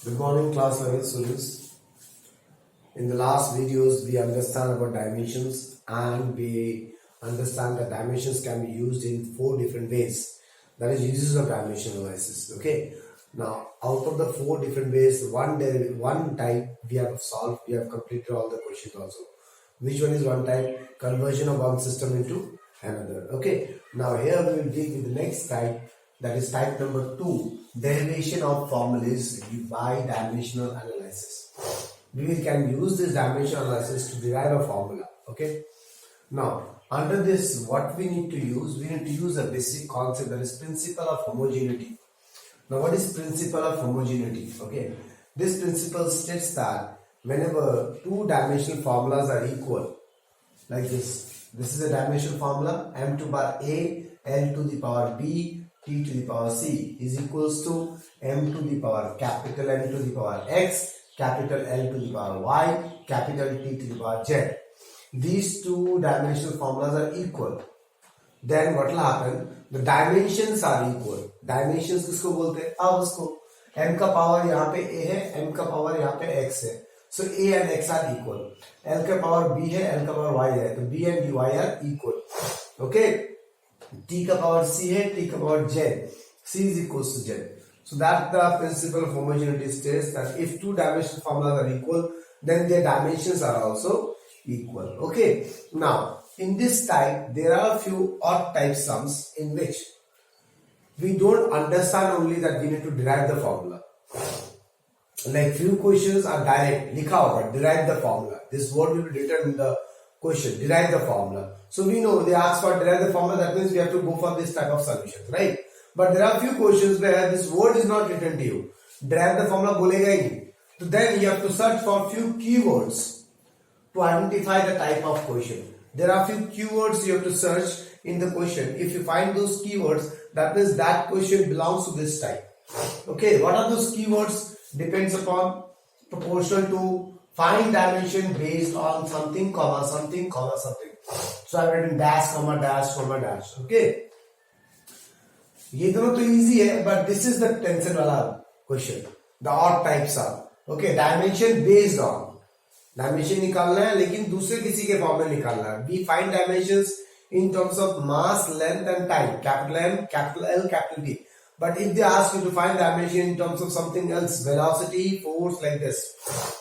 Good morning, class level students. In the last videos, we understand about dimensions and we understand that dimensions can be used in 4 different ways. That is uses of dimension analysis. Okay. Now, out of the 4 different ways, one type we have solved. We have completed all the questions also. Which one is one type? Conversion of one system into another. Okay. Now here we will deal with the next type. That is type number 2, derivation of formulas by dimensional analysis. We can use this dimensional analysis to derive a formula. Okay. Now, under this, what we need to use a basic concept, that is principle of homogeneity. Now, what is principle of homogeneity? Okay. This principle states that whenever 2-dimensional formulas are equal, like this is a dimensional formula, m to the power a, l to the power b, t to the power c is equals to m to the power capital M to the power x, capital L to the power y, capital T to the power z. These 2-dimensional formulas are equal. Then what will happen? The dimensions are equal. Dimensions किसको बोलते हैं? अब उसको m का power यहाँ पे a है, m का पावर यहाँ पे x है. So a and x are equal. L का पावर b है, l का पावर y है. तो b and y are equal. Okay. T का पावर c है, t का power z. C is equals to z. So that the principle of homogeneity states that if 2-dimensional formulas are equal, then their dimensions are also equal. Okay. Now, in this type, there are a few odd type sums in which we don't understand only that we need to derive the formula. Like few questions are direct, likha hoga, derive the formula. This word will be written in the question, derive the formula. So we know they ask for derive the formula, that means we have to go for this type of solutions, right? But there are few questions where this word is not written to you. Derive the formula bolega hi nahi. So then you have to search for few keywords to identify the type of question. There are few keywords you have to search in the question. If you find those keywords, that means that question belongs to this type. Okay, what are those keywords? Depends upon proportional to, find dimension based on something, comma, something, comma, something. So I've written dash, comma, dash, comma, dash. Okay. ये दोनों तो easy है, but this is the tension वाला question. The odd types are. Okay, dimension based on. Dimension निकालना है, लेकिन दूसरे किसी के फॉर्म में निकालना है. We find dimensions in terms of mass, length and time. Capital M, capital L, capital T. But if they ask you to find dimension in terms of something else, velocity, force, like this.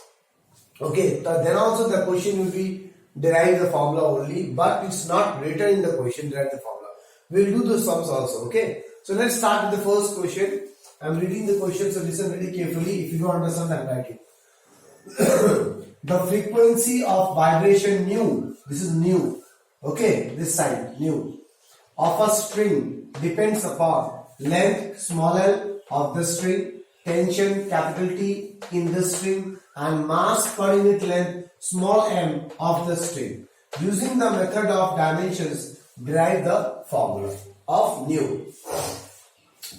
Okay, then also the question will be derive the formula only, but it's not written in the question, derive the formula. We'll do the sums also, okay? So let's start with the first question. I'm reading the question, so listen very carefully. If you don't understand, I'm writing. The frequency of vibration nu, this is nu, okay, this side, nu, of a string depends upon length, small l, of the string, tension, capital T, in the string, and mass per unit length, small m, of the string. Using the method of dimensions, derive the formula of nu.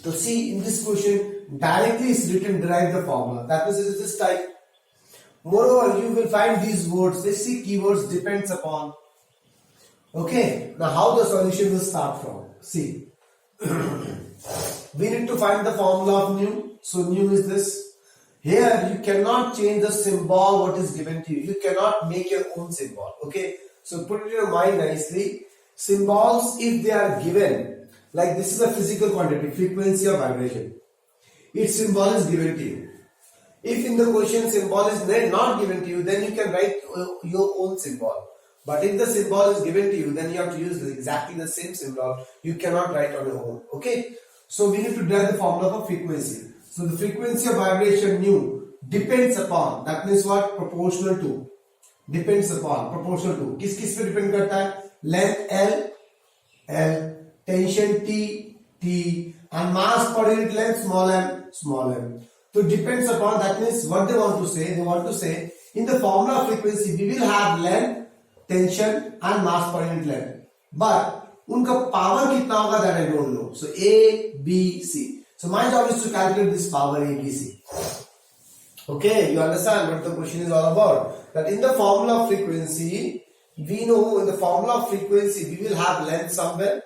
So see, in this question, directly is written derive the formula. That means it is this type. Moreover, you will find these words. They see keywords depends upon. Okay. Now, how the solution will start from? See. We need to find the formula of nu. So nu is this. Here you cannot change the symbol what is given to you. You cannot make your own symbol. Okay. So put it in your mind nicely. Symbols, if they are given, like this is a physical quantity, frequency of vibration. Its symbol is given to you. If in the question symbol is not given to you, then you can write your own symbol. But if the symbol is given to you, then you have to use exactly the same symbol. You cannot write on your own. Okay. So we need to derive the formula for frequency. So the frequency of vibration nu depends upon, that means what? Proportional to. Depends upon, proportional to. किस पे depend करता है? Length L, L, tension T, T, and mass per unit length small m, small m. So depends upon, that means what they want to say? They want to say in the formula of frequency we will have length, tension and mass per unit length. But उनका power कितना होगा that I don't know. So A, B, C. So my job is to calculate this power A, B, C. Okay, you understand what the question is all about? That in the formula of frequency, we know in the formula of frequency we will have length somewhere,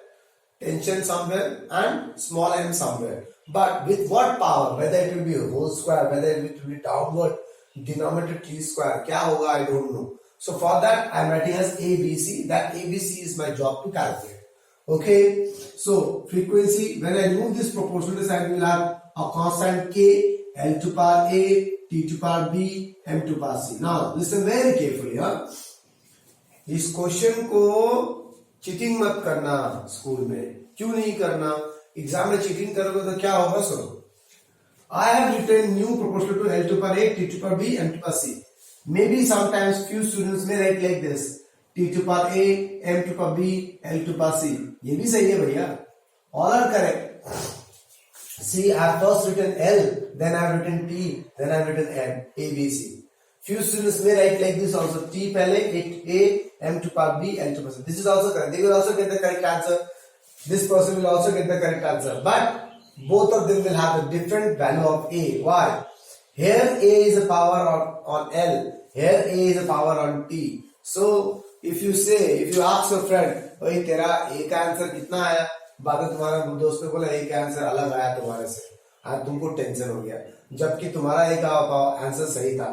tension somewhere and small m somewhere. But with what power? Whether it will be a whole square, whether it will be downward denominator t square, क्या होगा I don't know. So for that I am writing as ABC. That ABC is my job to calculate. Okay. So frequency, when I move this proportional side, we will have a constant k, L to power A, T to power B, M to power C. Now listen very carefully. इस question को cheating मत करना school में. क्यों नहीं करना? Exam में cheating करोगे तो क्या होगा? सुनो. I have written new proportional to L to power A, T to power B, M to power C. Maybe sometimes few students may write like this: T to power A, M to power B, L to power C. ये भी सही है भैया. All are correct. See, I have first written L, then I have written T, then I have written M, A, B, C. Few students may write like this also: T पहले, A, M to power B, L to power C. This is also correct. They will also get the correct answer. This person will also get the correct answer. But both of them will have a different value of A. Why? Here A is a power on L. Here A is a power on T. So if you ask your friend, भाई तेरा A का answer कितना आया? बाद में तुम्हारा दोस्त ने बोला A का आंसर अलग आया तुम्हारे से. आज तुमको टेंशन हो गया. जबकि तुम्हारा A का आंसर सही था.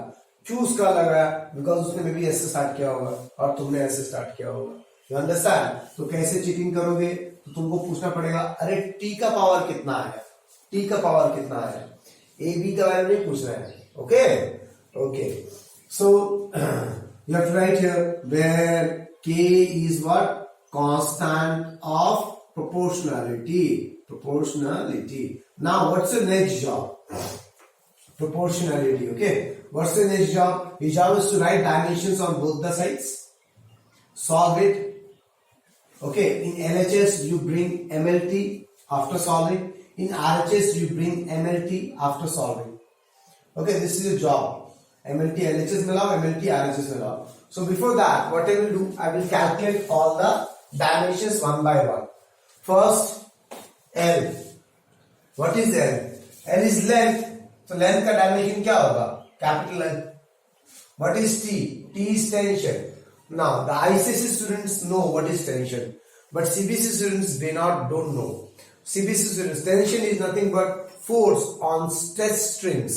क्यों उसका अलग आया? बिकॉज उसने मे बी ऐसे स्टार्ट किया होगा और तुमने ऐसे स्टार्ट किया होगा. You understand? तो कैसे चीटिंग करोगे? तो तुमको पूछना पड़ेगा, अरे टी का पावर कितना है, टी का पावर कितना है. ए बी का वैल्यू नहीं पूछ रहे हैं. Okay okay. So you have to write here where K is what? Constant of proportionality. Now what's the next job? Proportionality. Okay, what's the next job? Your job is to write dimensions on both the sides, solve it. Okay, in LHS you bring MLT after solving. In RHS you bring MLT after solving. Okay, this is your job. MLT LHS में लाओ, MLT RHS में लाओ. So before that, what I will do, I will calculate all the dimensions one by one. First, L. What is L? L is length. So length का dimension क्या होगा? Capital L. What is T? T is tension. Now the ICSE students know what is tension, but CBSE students don't know. CBSE students, tension is nothing but force on stretched strings.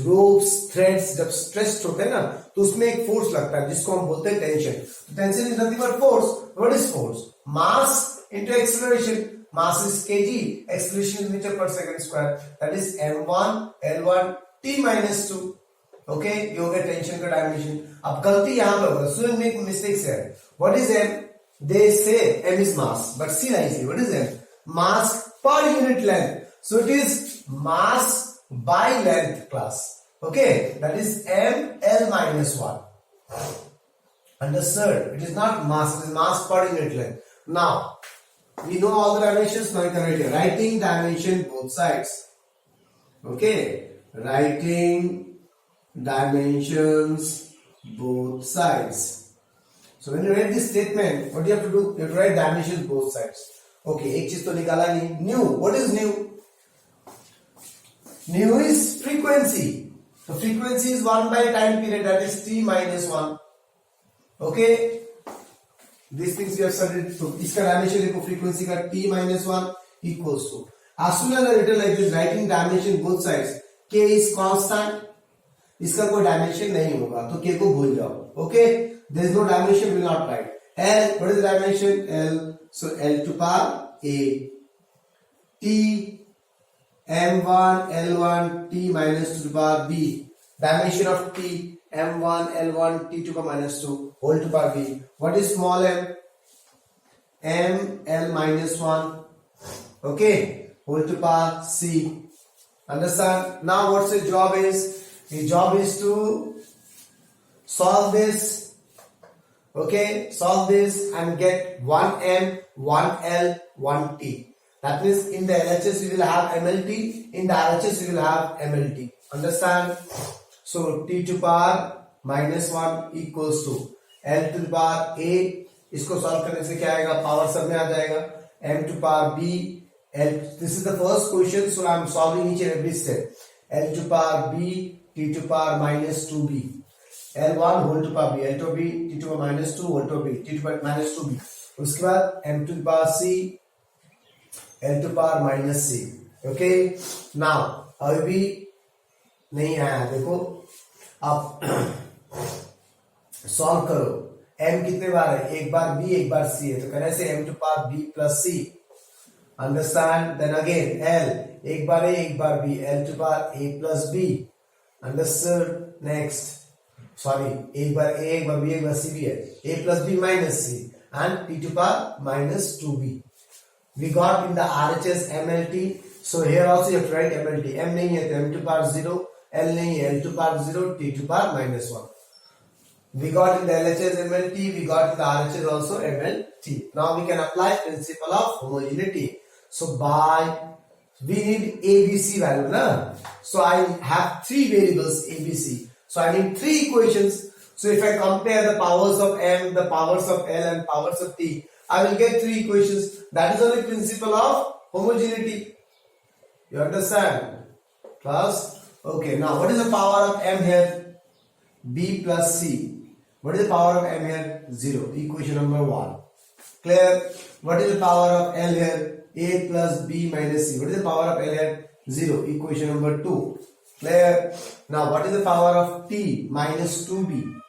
ropes, threads जब stretched होते हैं ना तो उसमें एक force लगता है जिसको हम बोलते हैं tension. Tension is nothing but force. What is force? Mass into acceleration. Mass is kg, acceleration is meter per second square. That is m1 l1 t minus 2. Okay, ये हो गया टेंशन का डायमेंशन. अब गलती यहाँ पे होगा. Students make mistakes here. What is m? They say m is mass, but see nicely. What is m? Mass per unit length. So it is mass by length class. Okay, that is m l minus 1. Understood? It is not mass. It is mass per unit length. Now we know all the dimensions. Now you can write here. Writing dimension both sides. Okay, writing dimensions both sides. So when you write this statement, what do you have to do? You have to write dimensions both sides. Okay, एक चीज तो निकाला नहीं. New. What is new? New is frequency. So frequency is 1 by time period, that is t minus 1. Okay. These things we have studied. So इसका dimension देखो, frequency का t minus 1 equals to. As soon as I written like this, writing dimension both sides. K is constant. इसका कोई dimension नहीं होगा तो k को भूल जाओ. Okay, there is no dimension, will not right. L, what is the dimension? L. So L to power A. T, M1 L1 T minus 2 to the power B. Dimension of T, M1 L1 T to the power minus 2 whole to the power B. What is small m? M L minus 1. Okay, whole to the power C. Understand? Now what's your job is? The job is to solve this. Okay, solve this and get 1m, 1l, 1t. That means in the LHS we will have MLT, in the RHS we will have MLT. Understand? So t to power minus 1 equals to L to the power A. इसको solve करने से क्या आएगा? Power सब में आ जाएगा. M to power B. L. This is the first question, so I am solving each and every step. L to power B. T to power minus 2b. L1 whole to power b. L to b. T to power minus 2 whole to b. T to power minus 2b. उसके बाद m to the power c. L to power minus C. Okay, now अभी भी नहीं आया, देखो अब solve करो। m कितने बार है, एक बार b एक बार c है, तो कहने से m to power b plus c, understand. Then again l, एक बार a एक बार b, l to power a plus b, understood. Next, sorry, एक बार a एक बार b एक बार c भी है, a plus b minus c and t to power minus 2b. We got in the RHS MLT, so here also you have to write MLT. m नहीं है तो m to power 0, l नहीं है l to power 0, t to power minus 1. We got in the LHS MLT, we got in the RHS also MLT. Now we can apply principle of homogeneity. So we need ABC value, na? So I have three variables ABC. So I need three equations. So if I compare the powers of m, the powers of l and powers of t, I will get three equations. That is only principle of homogeneity. You understand? Plus, okay, now what is the power of m here? B plus c. What is the power of m here? 0. Equation number 1. Clear? What is the power of L here? A plus B minus C. What is the power of L here? 0. Equation number 2. Clear? Now what is the power of T? Minus 2B.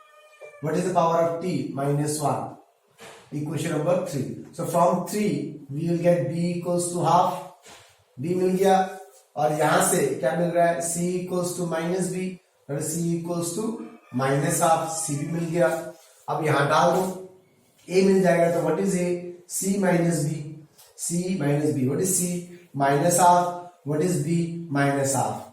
What is the power of T? Minus 1. Equation number 3. So from 3 we will get B equals to half. B मिल गया, और यहां से क्या मिल रहा है? C equals to minus B, और C equals to minus half. C भी मिल गया. अब यहां डाल दो, A मिल जाएगा, तो what is A? C minus B. C minus B. What is C? Minus half. What is B? Minus half.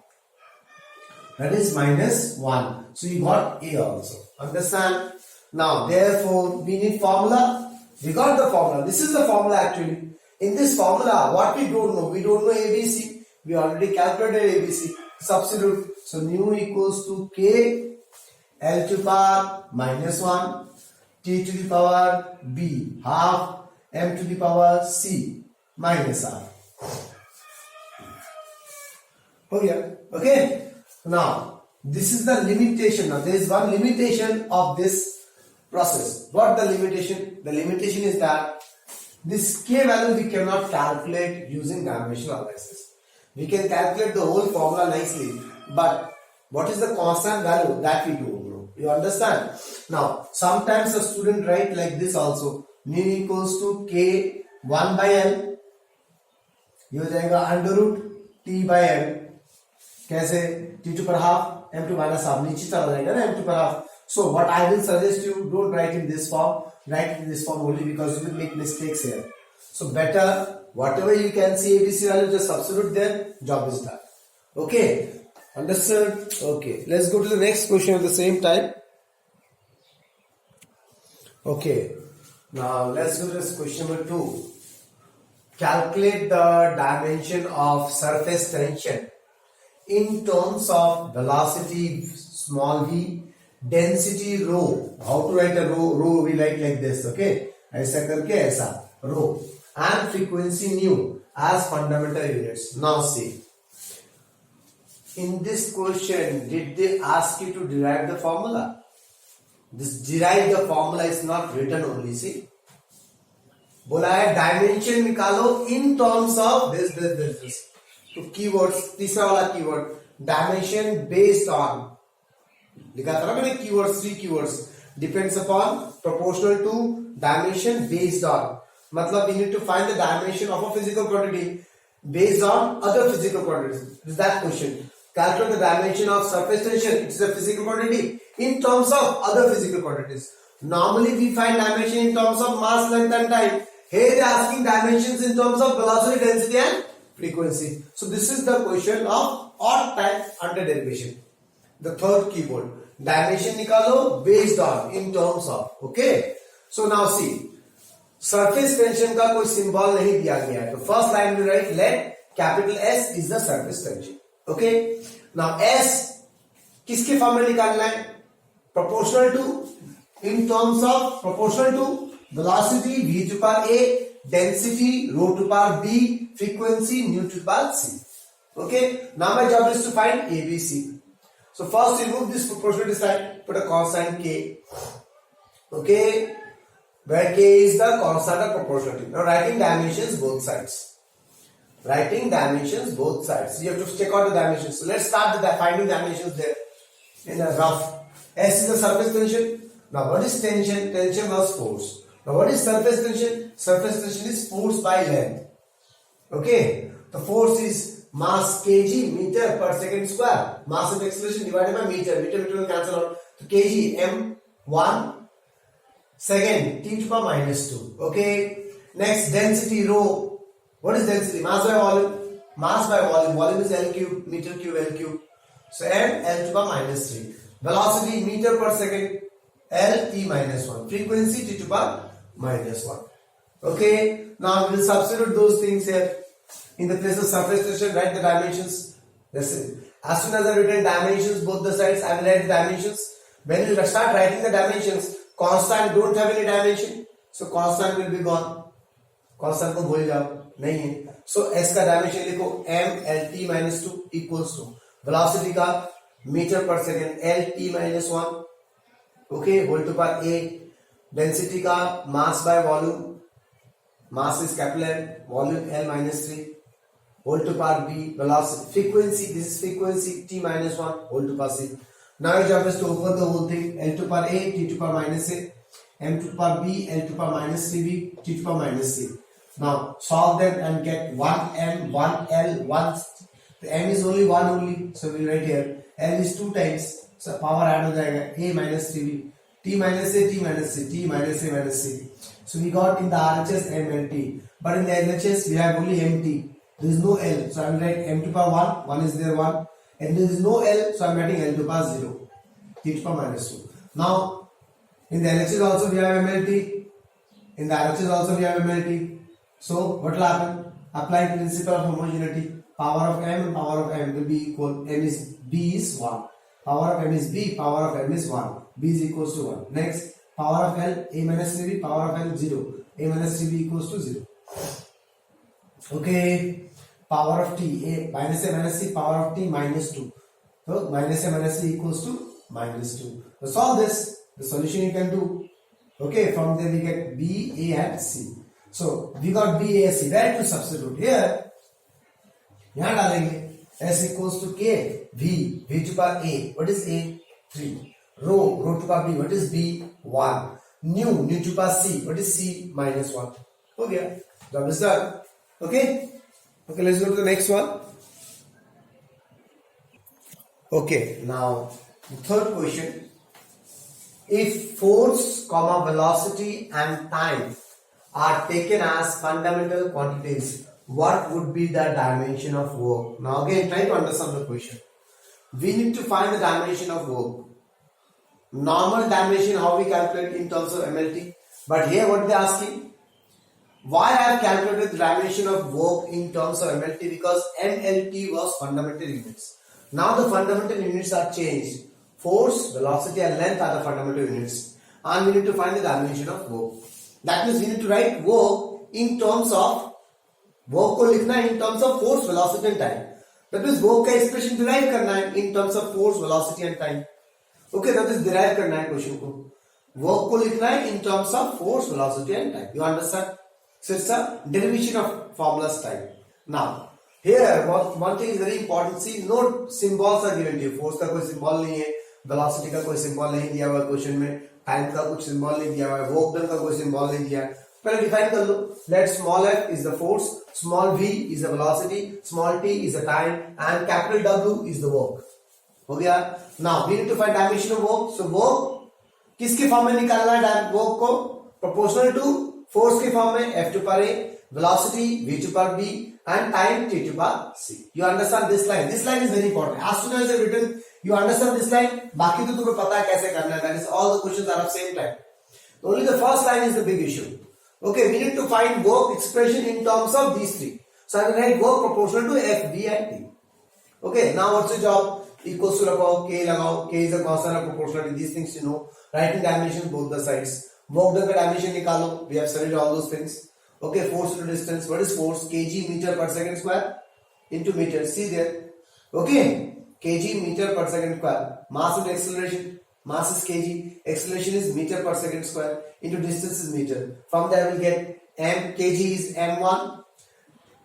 That is minus 1. So you got A also. Understand? Now therefore we need formula. We got the formula. This is the formula actually. In this formula, what we don't know? We don't know ABC. We already calculated ABC. Substitute. So nu equals to K L to power minus 1, T to the power B half, M to the power C minus R. Okay. Now this is the limitation. Now there is one limitation of this process. What the limitation? The limitation is that this K value we cannot calculate using dimensional analysis. We can calculate the whole formula nicely, but what is the constant value that we don't know. You understand? Now sometimes a student write like this also. Nu equals to K 1 by L. ये हो जाएगा under root T by M. कैसे? T to power half, M to minus half. नीचे चला जाएगा ना M to power half. So what I will suggest you, don't write in this form. Write in this form only because you will make mistakes here. So better whatever you can see ABC value, just substitute there. Job is done. Okay, understood? Okay, let's go to the next question of the same type. Okay, now let's go to this question number 2. Calculate the dimension of surface tension in terms of velocity small v, density rho. How to write a rho? Rho we write like this. Okay, ऐसा करके ऐसा rho, and frequency nu as fundamental units. Now see, in this question, did they ask you to derive the formula? This derive the formula is not written only. See, बोला है dimension निकालो in terms of this. तो keywords, तीसरा वाला keyword dimension based on, लिखा था ना मैंने keywords, 3 keywords. Depends upon, proportional to, dimension, based on. मतलब you need to find the dimension of a physical quantity based on other physical quantities. This is that question. Calculate the dimension of surface tension. It is a physical quantity in terms of other physical quantities. Normally we find dimension in terms of mass, length and time. Here they are asking dimensions in terms of velocity, density and frequency. So this is the question of odd type under derivation. The third keyword, dimension निकालो based on, in terms of. Okay. So now see, surface tension का कोई symbol नहीं दिया गया है. तो first line में write let capital S is the surface tension. Okay. Now S किसके फॉर्म में निकालना है? Proportional to, in terms of, proportional to velocity v to power a, density rho to power b, frequency nu to power c. Okay. Now my job is to find ABC. So first remove this proportionality sign, put a constant k. Okay. Where k is the constant of proportionality. Now writing dimensions both sides. writing dimensions both sides. You have to check out the dimensions. So let's start with finding dimensions there in a rough. S is the surface tension. Now what is tension? Tension was force. Now what is surface tension? Surface tension is force by length. Okay. The force is mass kg meter per second square. Mass and acceleration divided by meter. Meter will cancel out. So kg m1 second t to the power minus 2. Okay. Next density rho. What is density? Mass by volume. Mass by volume. Volume is L cube. Meter cube L cube. So m L to the power minus 3. Velocity meter per second L t minus 1. Frequency t to the power minus 1. Okay. Now we will substitute those things here. In the place of surface tension, write the dimensions. Listen. As soon as I written dimensions both the sides, I will write the dimensions. When you start writing the dimensions, constant don't have any dimension. So constant will be gone. Constant को भूल जाओ नहीं है. So s का dimension लिखो m l t minus 2 equals to velocity का meter per second l t minus 1. Okay, whole to power a. Density का mass by volume. Mass is capital L, volume L minus 3, whole to power B, velocity, frequency, this is frequency T minus 1, whole to power C. Now your job is to open the whole thing, L to power A, T to power minus A, M to power B, L to power minus 3B, T to power minus C. Now solve them and get 1M, 1L, 1, the M is only 1 only, so we'll write here, L is 2 times, so power add ho jayega, A minus 3B, T minus A, T minus C, T minus A minus C. So we got in the RHS M and T, but in the LHS we have only MT. There is no L, so I will write M to power 1, 1 is there 1, and there is no L, so I am writing L to power 0, T to power minus 2. Now in the LHS also we have MLT, in the RHS also we have MLT. So what will happen? Apply principle of homogeneity. Power of M and power of M will be equal. B is 1. Power of M is B, power of M is 1. B is equals to 1. Next. Power of L, A minus 3B, power of L 0. A minus 3B equals to 0. Okay. Power of T, A minus C, power of T minus 2. So minus A minus C equals to minus 2. So solve this. The solution you can do. Okay. From there we get B, A and C. So we got B, A, C. Where to substitute? Here. यहाँ डालेंगे. S equals to K, V, V to power A. What is A? 3. Rho, rho to power B. What is B? 1. Nu to power C. What is C? Minus 1. हो गया. Job is done. Okay. Okay, let's go to the next one. Okay, now the third question. If force, velocity and time are taken as fundamental quantities, what would be the dimension of work? Now again, try to understand the question. We need to find the dimension of work. Normal dimension, how we calculate in terms of MLT. But here what they are asking, why I have calculated the dimension of work in terms of MLT? Because MLT was fundamental units. Now the fundamental units are changed. Force, velocity and length are the fundamental units. And we need to find the dimension of work. That means we need to write work in terms of, work को लिखना है in terms of force, velocity and time. That means work का expression derive करना है in terms of force, velocity and time. Okay, that is derive करना है question को. Work को लिखना है in terms of force, velocity and time. You understand? So it's a derivation of formulas type. Now, here one thing is very important. See, no symbols are given to you. Force का कोई symbol नहीं है. Velocity का कोई symbol नहीं दिया हुआ question में. Time का कुछ symbol नहीं दिया हुआ है. Work done का कोई symbol नहीं दिया है. पहले define कर लो. Let small f is the force, small v is the velocity, small t is the time, and capital W is the work. हो गया. Now we need to find dimension of work. So work किसके form में निकालना है? Work को proportional to force के form में f to power a, velocity v to power b, and time t to power c. You understand this line? This line is very important. As soon as you've written, you understand this line. बाकी तो तुम्हें पता है कैसे करना है. That is all the questions are of same type. Only the first line is the big issue. Okay, we need to find work expression in terms of these three. So I will write work proportional to f, b and t. Okay, now what's your job? Equals to लगाओ, k लगाओ. K is a constant of proportionality. These things you know. Writing dimension both the sides. Work done का dimension निकालो. We have studied all those things. Okay, force to distance. What is force? Kg meter per second square into meter. See there. Okay, kg meter per second square. Mass and acceleration. Mass is kg. Acceleration is meter per second square into distance is meter. From there we will get m. Kg is m1.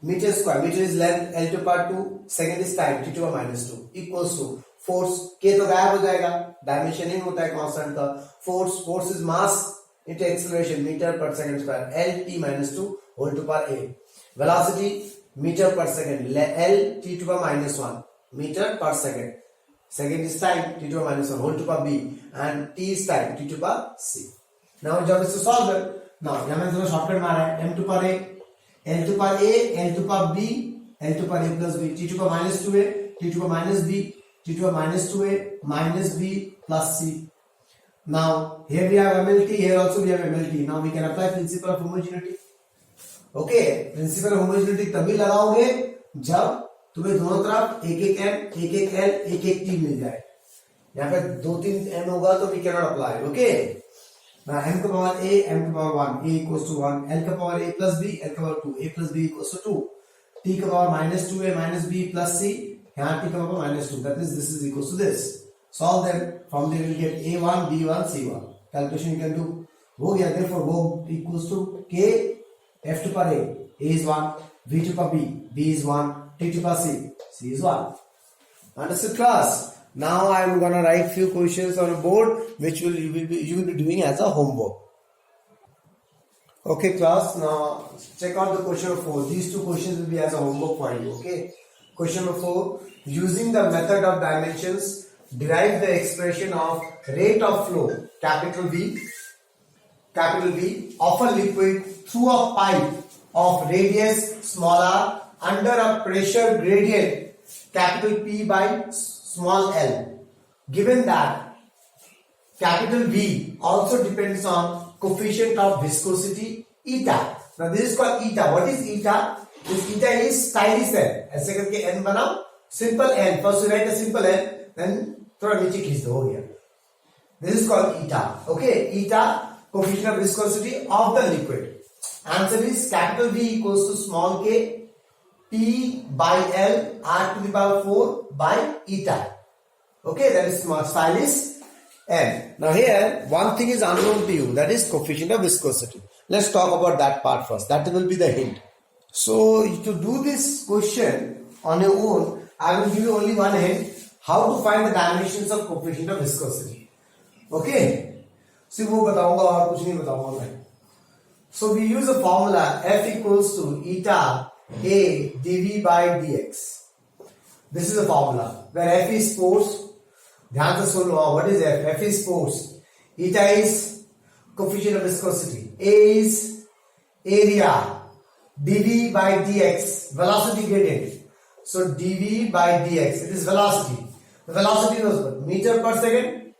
meter square, meter is length, L to the power 2, second is time, T to the power minus 2 equals to force, K तो गायब हो जाएगा, dimension ही होता है constant का, force is mass into acceleration meter per second square, L T minus 2 whole to the power A, velocity meter per second, L T to the power minus 1 meter per second, second is time, T to the power minus 1 whole to the power B, and T is time, T to the power C. Now जब इसको solve कर, now यहाँ मैंने थोड़ा shortcut मारा है, M to the power A, L to the power A, L to the power B, L to the power A plus B, T to the power minus 2A, T to the power minus B, T to the power minus 2A, minus B plus C. Now here we have MLT, here also we have MLT. Now we can apply principle of homogeneity. Okay, principle of homogeneity तभी लगाओगे जब तुम्हें दोनों तरफ एक एक M, एक एक L, एक एक T मिल जाए. यहाँ पे 2-3 M होगा तो we cannot apply. Okay. Now M to the power A, M to the power 1, A equals to 1, L to the power A plus B, L to the power 2, A plus B equals to 2, T to the power minus 2A minus B plus C, यहाँ T to the power minus 2, that means this is equals to this. Solve them, from there we will get A1, B1, C1. Calculation you can do. हो गया, therefore वो equals to K, F to the power A is 1, V to the power B is 1, T to the power C is 1. Understood class? Now I am gonna write few questions on a board which you will be doing as a homework. Okay class, now check out the question number 4. These two questions will be as a homework for you. Okay. Question number 4. Using the method of dimensions, derive the expression of rate of flow capital V of a liquid through a pipe of radius small r under a pressure gradient capital P by small l, given that capital V also depends on coefficient of viscosity eta. Now this is called eta. What is eta? This eta is stylish n. ऐसे करके n बनाओ, simple n. First you write a simple n, then थोड़ा नीचे खींच दो, हो गया. This is called eta. Okay, eta coefficient of viscosity of the liquid. Answer is capital V equals to small k P by L R to the power 4 by eta. Okay, that is style is n. Now here one thing is unknown to you, that is coefficient of viscosity. Let's talk about that part first. That will be the hint. So to do this question on your own, I will give you only one hint: how to find the dimensions of coefficient of viscosity. Okay. सिर्फ वो बताऊंगा और कुछ नहीं बताऊंगा मैं. So we use a formula F equals to eta A dV by dx. This is a formula where F is force. ध्यान से सुन लो, what is F? F is force. Eta is coefficient of viscosity. A is area. dV by dx, velocity gradient. So dV by dx, it is velocity. The velocity knows what? Meter per second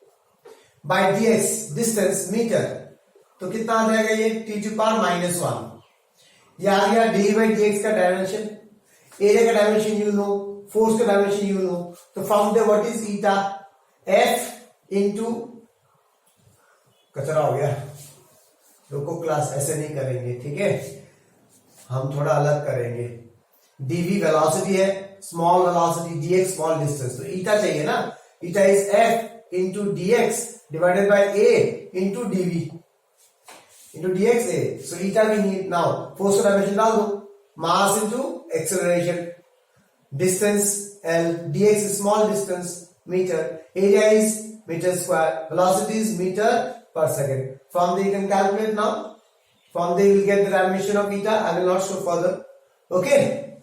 by dx, distance meter. तो कितना आ जाएगा ये? T to the power minus 1. ये आ गया dV by dx का dimension. Area का dimension you know, force का dimension you know. तो from there what is eta? F into कचरा हो गया. रुको क्लास, ऐसे नहीं करेंगे, ठीक है? हम थोड़ा अलग करेंगे. dV वेलोसिटी है, small velocity, dx small distance. तो eta चाहिए ना? eta is F into dx divided by a into dv into dx a. So eta we need now. Force का डायमेंशन डाल दो. Mass into acceleration, distance L, dx is small distance meter, area is meter square, velocity is meter per second. From there you can calculate now. From there you will get the dimension of eta. I will not show further. Okay,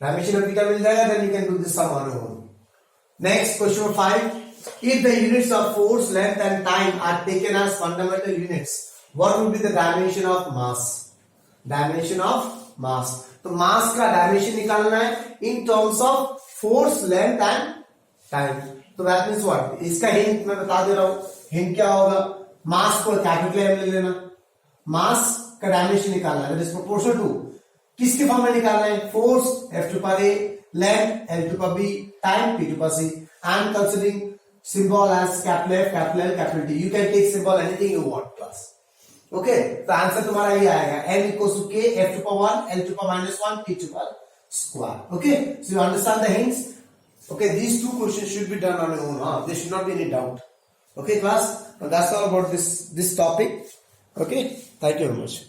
dimension of eta मिल जाएगा, then you can do this sum on your own. Next question number 5. If the units of force, length and time are taken as fundamental units, what would be the dimension of mass? Dimension of mass. तो mass का dimension निकालना है in terms of force, length and time. तो that means what? इसका hint मैं बता दे रहा हूँ. Hint क्या होगा? Mass को capital M ले लेना. Mass का dimension निकालना है. That is proportional to किसके फॉर्म में निकालना है? Force F to the power A, length L to the power B, time P to the power C. And considering symbol as capital F, capital L, capital T. You can take symbol anything you want, class. Okay, तो answer तुम्हारा ये आएगा. N equals to K, F to the power 1, L to the power minus 1, T to the power square. Okay, so you understand the hints. Okay, these two questions should be done on your own. There should not be any doubt. Okay, class. Now that's all about this topic. Okay, thank you very much.